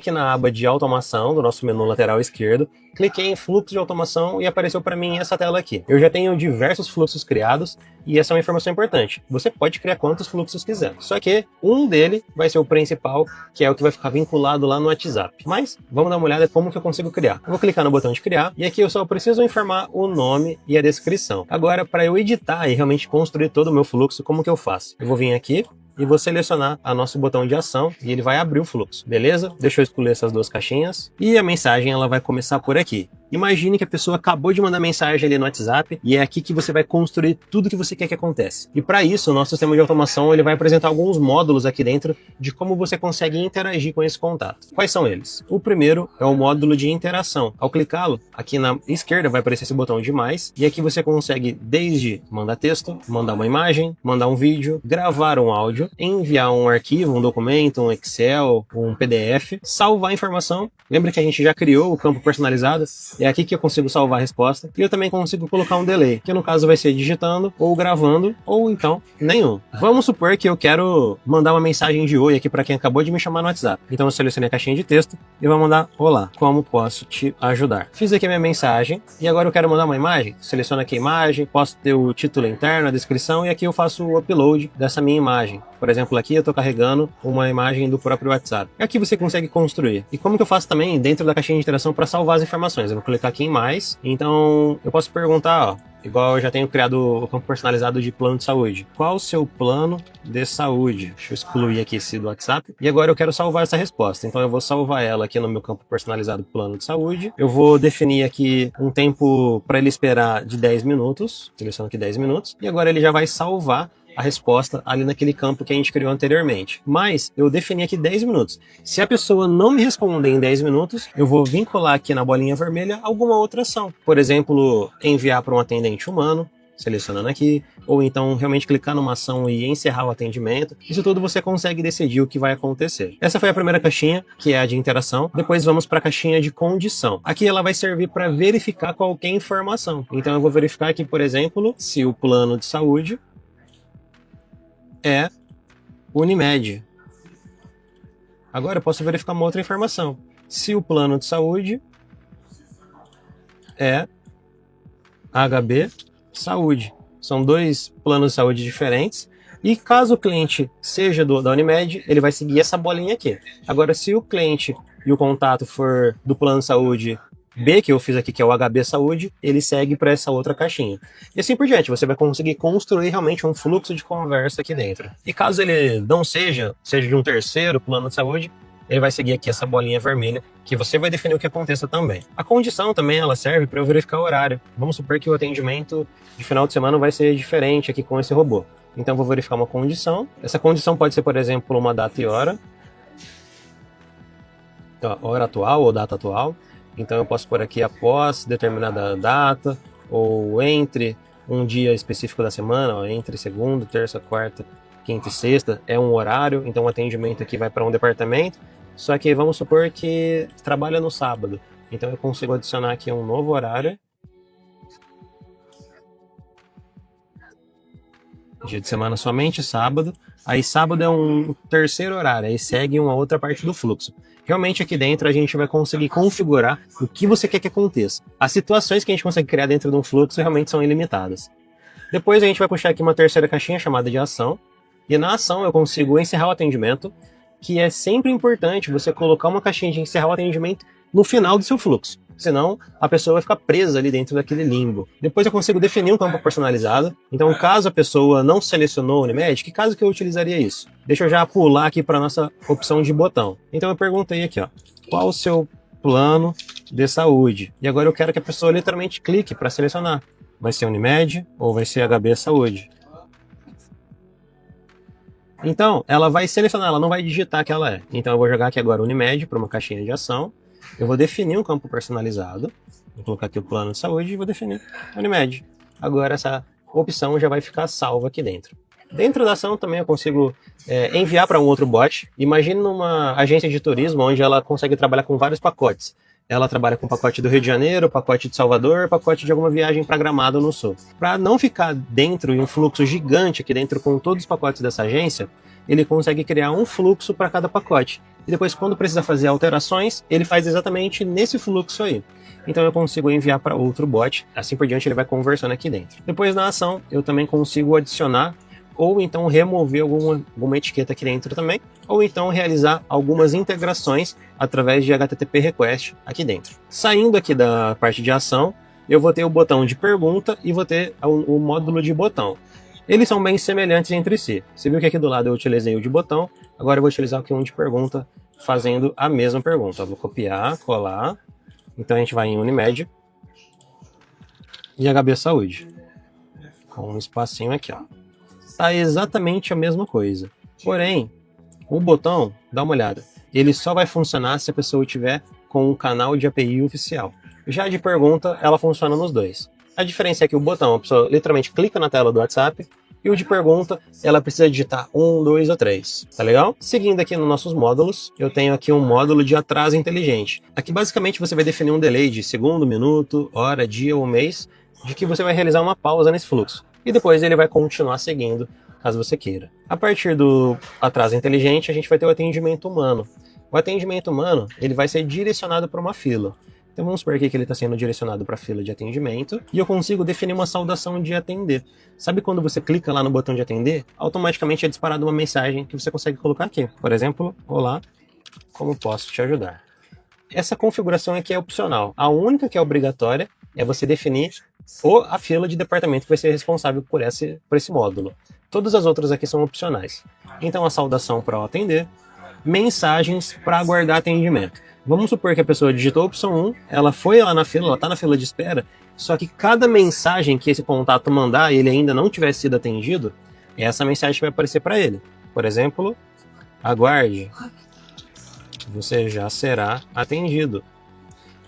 aqui na aba de automação do nosso menu lateral esquerdo, cliquei em fluxo de automação e apareceu para mim essa tela aqui. Eu já tenho diversos fluxos criados e essa é uma informação importante. Você pode criar quantos fluxos quiser, só que um dele vai ser o principal, que é o que vai ficar vinculado lá no WhatsApp. Mas vamos dar uma olhada como que eu consigo criar. Eu vou clicar no botão de criar e aqui eu só preciso informar o nome e a descrição. Agora, para eu editar e realmente construir todo o meu fluxo, como que eu faço? Eu vou vir aqui e vou selecionar o nosso botão de ação e ele vai abrir o fluxo, beleza? Deixa eu escolher essas duas caixinhas e a mensagem ela vai começar por aqui. Imagine que a pessoa acabou de mandar mensagem ali no WhatsApp e é aqui que você vai construir tudo que você quer que aconteça. E para isso, o nosso sistema de automação ele vai apresentar alguns módulos aqui dentro de como você consegue interagir com esse contato. Quais são eles? O primeiro é o módulo de interação. Ao clicá-lo, aqui na esquerda vai aparecer esse botão de mais e aqui você consegue desde mandar texto, mandar uma imagem, mandar um vídeo, gravar um áudio, enviar um arquivo, um documento, um Excel, um PDF, salvar a informação. Lembra que a gente já criou o campo personalizado? É aqui que eu consigo salvar a resposta e eu também consigo colocar um delay, que no caso vai ser digitando ou gravando ou então nenhum. Vamos supor que eu quero mandar uma mensagem de oi aqui para quem acabou de me chamar no WhatsApp. Então eu selecionei a caixinha de texto e vou mandar olá, como posso te ajudar? Fiz aqui a minha mensagem e agora eu quero mandar uma imagem. Seleciono aqui a imagem, posso ter o título interno, a descrição e aqui eu faço o upload dessa minha imagem. Por exemplo, aqui eu estou carregando uma imagem do próprio WhatsApp. E aqui você consegue construir. E como que eu faço também dentro da caixinha de interação para salvar as informações? Eu vou clicar aqui em mais. Então, eu posso perguntar, ó, igual eu já tenho criado o campo personalizado de plano de saúde. Qual o seu plano de saúde? Deixa eu excluir aqui esse do WhatsApp. E agora eu quero salvar essa resposta. Então eu vou salvar ela aqui no meu campo personalizado plano de saúde. Eu vou definir aqui um tempo para ele esperar de 10 minutos. Seleciono aqui 10 minutos. E agora ele já vai salvar a resposta ali naquele campo que a gente criou anteriormente. Mas eu defini aqui 10 minutos. Se a pessoa não me responder em 10 minutos, eu vou vincular aqui na bolinha vermelha alguma outra ação. Por exemplo, enviar para um atendente humano, selecionando aqui, ou então realmente clicar numa ação e encerrar o atendimento. Isso tudo você consegue decidir o que vai acontecer. Essa foi a primeira caixinha, que é a de interação. Depois vamos para a caixinha de condição. Aqui ela vai servir para verificar qualquer informação. Então eu vou verificar aqui, por exemplo, se o plano de saúde é Unimed. Agora eu posso verificar uma outra informação. Se o plano de saúde é HB Saúde. São dois planos de saúde diferentes. E caso o cliente seja da Unimed, ele vai seguir essa bolinha aqui. Agora, se o cliente e o contato for do plano de saúde B, que eu fiz aqui, que é o HB Saúde, ele segue para essa outra caixinha. E assim por diante, você vai conseguir construir realmente um fluxo de conversa aqui dentro. E caso ele não seja de um terceiro plano de saúde, ele vai seguir aqui essa bolinha vermelha, que você vai definir o que aconteça também. A condição também, ela serve para eu verificar o horário. Vamos supor que o atendimento de final de semana vai ser diferente aqui com esse robô. Então eu vou verificar uma condição. Essa condição pode ser, por exemplo, uma data e hora. Hora atual ou data atual. Então eu posso pôr aqui após determinada data, ou entre um dia específico da semana, ó, entre segunda, terça, quarta, quinta e sexta, é um horário, então o atendimento aqui vai para um departamento, só que vamos supor que trabalha no sábado, então eu consigo adicionar aqui um novo horário. Dia de semana somente sábado, aí sábado é um terceiro horário, aí segue uma outra parte do fluxo. Realmente aqui dentro a gente vai conseguir configurar o que você quer que aconteça. As situações que a gente consegue criar dentro de um fluxo realmente são ilimitadas. Depois a gente vai puxar aqui uma terceira caixinha chamada de ação. E na ação eu consigo encerrar o atendimento, que é sempre importante você colocar uma caixinha de encerrar o atendimento no final do seu fluxo. Senão a pessoa vai ficar presa ali dentro daquele limbo. Depois eu consigo definir um campo personalizado. Então, caso a pessoa não selecionou o Unimed, que caso que eu utilizaria isso? Deixa eu já pular aqui para a nossa opção de botão. Então eu perguntei aqui, ó, qual o seu plano de saúde? E agora eu quero que a pessoa literalmente clique para selecionar. Vai ser Unimed ou vai ser HB Saúde? Então, ela vai selecionar, ela não vai digitar que ela é. Então eu vou jogar aqui agora Unimed para uma caixinha de ação. Eu vou definir um campo personalizado. Vou colocar aqui o plano de saúde e vou definir Unimed. Agora essa opção já vai ficar salva aqui dentro. Dentro da ação também eu consigo enviar para um outro bot. Imagine numa agência de turismo onde ela consegue trabalhar com vários pacotes. Ela trabalha com pacote do Rio de Janeiro, pacote de Salvador, pacote de alguma viagem para Gramado no Sul. Para não ficar dentro em um fluxo gigante aqui dentro com todos os pacotes dessa agência, ele consegue criar um fluxo para cada pacote. e depois quando precisa fazer alterações, ele faz exatamente nesse fluxo aí. Então eu consigo enviar para outro bot, assim por diante ele vai conversando aqui dentro. Depois na ação, eu também consigo adicionar ou então remover alguma etiqueta aqui dentro também, ou então realizar algumas integrações através de HTTP request aqui dentro. Saindo aqui da parte de ação, eu vou ter o botão de pergunta e vou ter o módulo de botão. Eles são bem semelhantes entre si. Você viu que aqui do lado eu utilizei o de botão, agora eu vou utilizar aqui um de pergunta, fazendo a mesma pergunta. Eu vou copiar, colar, então a gente vai em Unimed e HB Saúde, com um espacinho aqui, ó. Tá exatamente a mesma coisa. Porém, o botão, dá uma olhada, ele só vai funcionar se a pessoa tiver com um canal de API oficial. Já de pergunta, ela funciona nos dois. A diferença é que o botão, a pessoa literalmente clica na tela do WhatsApp, e o de pergunta, ela precisa digitar 1, 2 ou 3. Tá legal? Seguindo aqui nos nossos módulos, eu tenho aqui um módulo de atraso inteligente. Aqui basicamente você vai definir um delay de segundo, minuto, hora, dia ou mês, de que você vai realizar uma pausa nesse fluxo. E depois ele vai continuar seguindo, caso você queira. A partir do atraso inteligente, a gente vai ter o atendimento humano. O atendimento humano, ele vai ser direcionado para uma fila. Então vamos supor aqui que ele está sendo direcionado para a fila de atendimento e eu consigo definir uma saudação de atender. Sabe quando você clica lá no botão de atender, automaticamente é disparada uma mensagem que você consegue colocar aqui. Por exemplo, olá, como posso te ajudar? Essa configuração aqui é opcional. A única que é obrigatória é você definir a fila de departamento que vai ser responsável por esse módulo. Todas as outras aqui são opcionais. Então a saudação para atender, mensagens para aguardar atendimento. Vamos supor que a pessoa digitou a opção 1, ela foi lá na fila, ela está na fila de espera, só que cada mensagem que esse contato mandar e ele ainda não tivesse sido atendido, é essa mensagem que vai aparecer para ele. Por exemplo, aguarde, você já será atendido.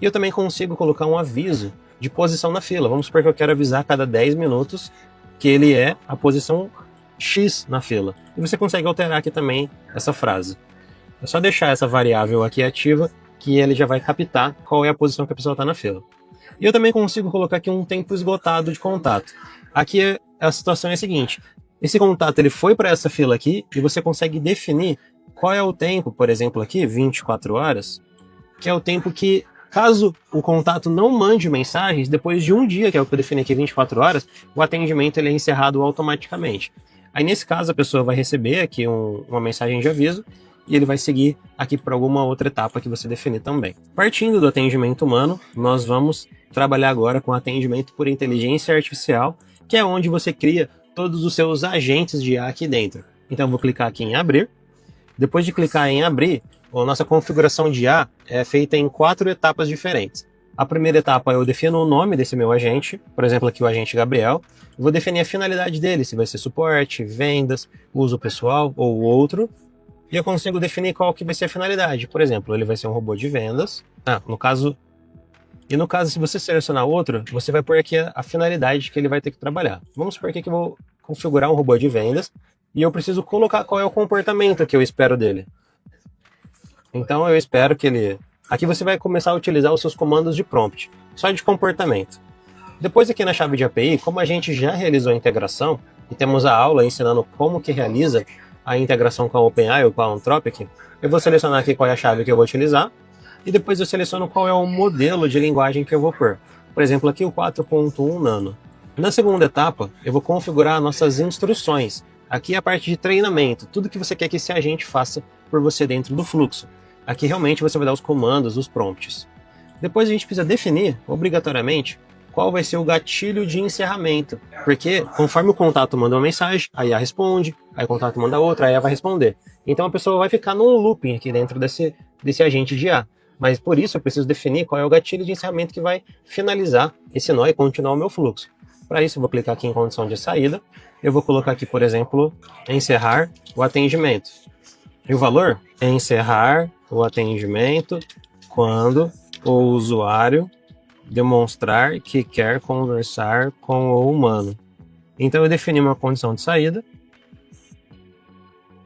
E eu também consigo colocar um aviso de posição na fila. Vamos supor que eu quero avisar a cada 10 minutos que ele é a posição X na fila. E você consegue alterar aqui também essa frase. É só deixar essa variável aqui ativa que ele já vai captar qual é a posição que a pessoa está na fila. E eu também consigo colocar aqui um tempo esgotado de contato. Aqui a situação é a seguinte, esse contato ele foi para essa fila aqui e você consegue definir qual é o tempo, por exemplo aqui, 24 horas, que é o tempo que, caso o contato não mande mensagens, depois de um dia, que é o que eu defini aqui, 24 horas, o atendimento ele é encerrado automaticamente. Aí nesse caso a pessoa vai receber aqui uma mensagem de aviso e ele vai seguir aqui para alguma outra etapa que você definir também. Partindo do atendimento humano, nós vamos trabalhar agora com atendimento por inteligência artificial, que é onde você cria todos os seus agentes de IA aqui dentro. Então eu vou clicar aqui em abrir. Depois de clicar em abrir, a nossa configuração de IA é feita em 4 etapas diferentes. A primeira etapa eu defino o nome desse meu agente, por exemplo aqui o agente Gabriel. Eu vou definir a finalidade dele, se vai ser suporte, vendas, uso pessoal ou outro. E eu consigo definir qual que vai ser a finalidade. Por exemplo, ele vai ser um robô de vendas. No caso, se você selecionar outro, você vai pôr aqui a finalidade que ele vai ter que trabalhar. Vamos supor aqui que eu vou configurar um robô de vendas e eu preciso colocar qual é o comportamento que eu espero dele. Então eu espero que ele... Aqui você vai começar a utilizar os seus comandos de prompt, só de comportamento. Depois aqui na chave de API, como a gente já realizou a integração e temos a aula ensinando como que realiza a integração com a OpenAI ou com a Anthropic, eu vou selecionar aqui qual é a chave que eu vou utilizar e depois eu seleciono qual é o modelo de linguagem que eu vou pôr. Por exemplo, aqui o 4.1 Nano. Na segunda etapa, eu vou configurar nossas instruções. Aqui é a parte de treinamento, tudo que você quer que esse agente faça por você dentro do fluxo. Aqui realmente você vai dar os comandos, os prompts. Depois a gente precisa definir, obrigatoriamente, qual vai ser o gatilho de encerramento. Porque conforme o contato manda uma mensagem, a IA responde, aí o contato manda outra, a IA vai responder. Então a pessoa vai ficar num looping aqui dentro desse agente de IA. Mas por isso eu preciso definir qual é o gatilho de encerramento que vai finalizar esse nó e continuar o meu fluxo. Para isso eu vou clicar aqui em condição de saída. Eu vou colocar aqui, por exemplo, encerrar o atendimento. E o valor é encerrar o atendimento quando o usuário demonstrar que quer conversar com o humano. Então eu defini uma condição de saída.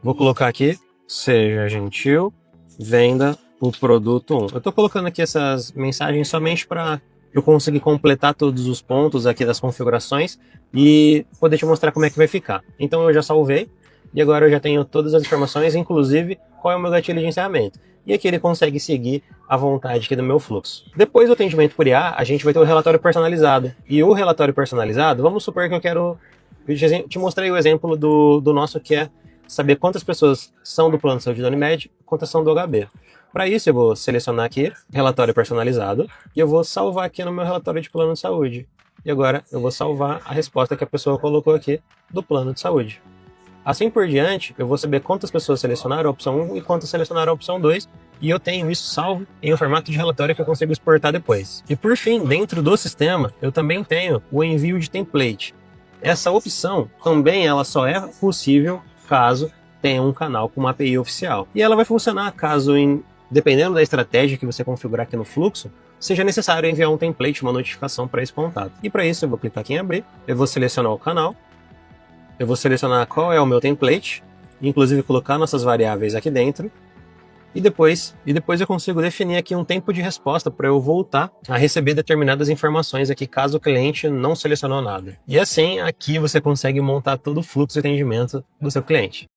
Vou colocar aqui, seja gentil, venda o produto 1. Eu estou colocando aqui essas mensagens somente para eu conseguir completar todos os pontos aqui das configurações e poder te mostrar como é que vai ficar. Então eu já salvei E agora eu já tenho todas as informações, inclusive qual é o meu gatilho de encerramento. E aqui ele consegue seguir à vontade aqui do meu fluxo. Depois do atendimento por IA, a gente vai ter o relatório personalizado. E o relatório personalizado, vamos supor que eu quero... Eu te mostrei o exemplo do nosso, que é saber quantas pessoas são do plano de saúde da Unimed, quantas são do HB. Para isso, eu vou selecionar aqui, relatório personalizado, e eu vou salvar aqui no meu relatório de plano de saúde. E agora eu vou salvar a resposta que a pessoa colocou aqui do plano de saúde. Assim por diante, eu vou saber quantas pessoas selecionaram a opção 1 e quantas selecionaram a opção 2, e eu tenho isso salvo em um formato de relatório que eu consigo exportar depois. E por fim, dentro do sistema, eu também tenho o envio de template. Essa opção também ela só é possível caso tenha um canal com uma API oficial. E ela vai funcionar caso, dependendo da estratégia que você configurar aqui no fluxo, seja necessário enviar um template, uma notificação para esse contato. E para isso eu vou clicar aqui em abrir, eu vou selecionar o canal, eu vou selecionar qual é o meu template, inclusive colocar nossas variáveis aqui dentro, e depois eu consigo definir aqui um tempo de resposta para eu voltar a receber determinadas informações aqui, caso o cliente não selecionou nada. E assim, aqui você consegue montar todo o fluxo de atendimento do seu cliente.